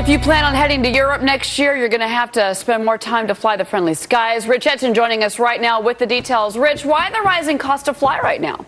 If you plan on heading to Europe next year, you're going to have to spend more time to fly the friendly skies. Rich Edson joining us right now with the details. Rich, why the rising cost to fly right now?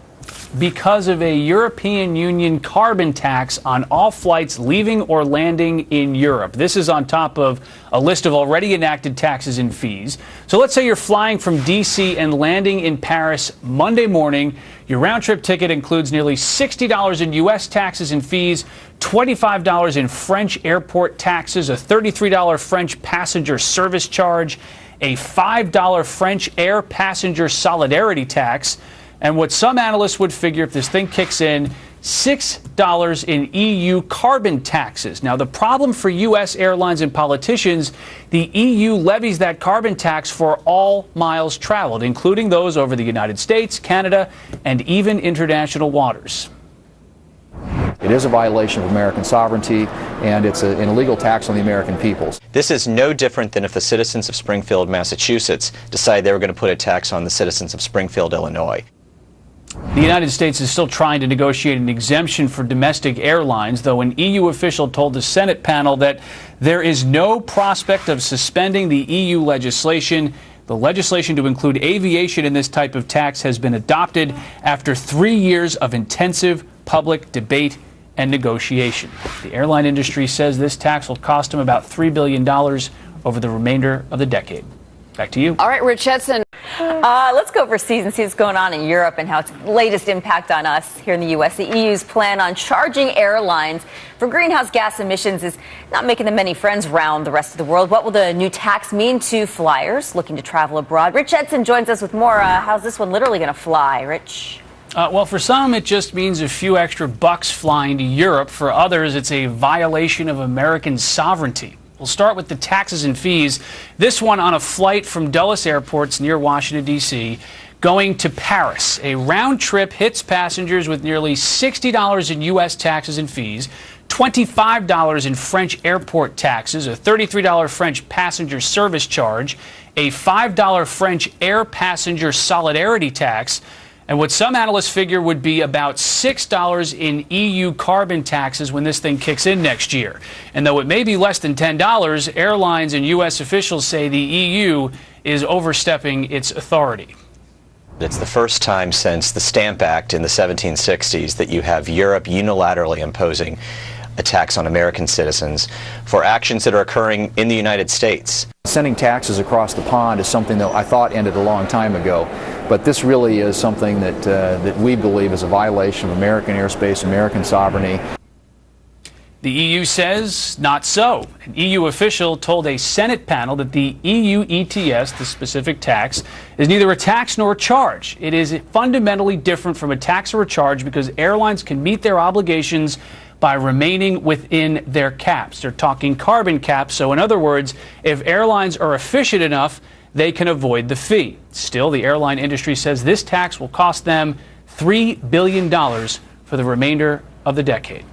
Because of a European Union carbon tax on all flights leaving or landing in Europe. This is on top of a list of already enacted taxes and fees. So let's say you're flying from D.C. and landing in Paris Monday morning. Your round-trip ticket includes nearly $60 in U.S. taxes and fees, $25 in French airport taxes, a $33 French passenger service charge, a $5 French air passenger solidarity tax, and what some analysts would figure if this thing kicks in, $6 in EU carbon taxes. Now, the problem for U.S. airlines and politicians, the EU levies that carbon tax for all miles traveled, including those over the United States, Canada, and even international waters. It is a violation of American sovereignty, and it's an illegal tax on the American peoples. This is no different than if the citizens of Springfield, Massachusetts, decided they were going to put a tax on the citizens of Springfield, Illinois. The United States is still trying to negotiate an exemption for domestic airlines, though an EU official told the Senate panel that there is no prospect of suspending the EU legislation. The legislation to include aviation in this type of tax has been adopted after 3 years of intensive public debate and negotiation. The airline industry says this tax will cost them about $3 billion over the remainder of the decade. Back to you. All right, Rich Edson. Let's go overseas and see what's going on in Europe and how its latest impact on us here in the U.S. The EU's plan on charging airlines for greenhouse gas emissions is not making them many friends around the rest of the world. What will the new tax mean to flyers looking to travel abroad? Rich Edson joins us with more. How's this one literally going to fly, Rich? Well, for some, it just means a few extra bucks flying to Europe. For others, it's a violation of American sovereignty. We'll start with the taxes and fees. This one on a flight from Dulles Airport's near Washington, D.C., going to Paris. A round trip hits passengers with nearly $60 in U.S. taxes and fees, $25 in French airport taxes, a $33 French passenger service charge, a $5 French air passenger solidarity tax, and what some analysts figure would be about $6 in EU carbon taxes when this thing kicks in next year. And though it may be less than $10, airlines and U.S. officials say the EU is overstepping its authority. It's the first time since the Stamp Act in the 1760s that you have Europe unilaterally imposing a tax on American citizens for actions that are occurring in the United States. Sending taxes across the pond is something that I thought ended a long time ago, but this really is something that we believe is a violation of American airspace, American sovereignty. The EU says not so. An EU official told a Senate panel that the EU ETS, the specific tax, is neither a tax nor a charge. It is fundamentally different from a tax or a charge because airlines can meet their obligations by remaining within their caps. They're talking carbon caps, so in other words, if airlines are efficient enough, they can avoid the fee. Still, the airline industry says this tax will cost them $3 billion for the remainder of the decade.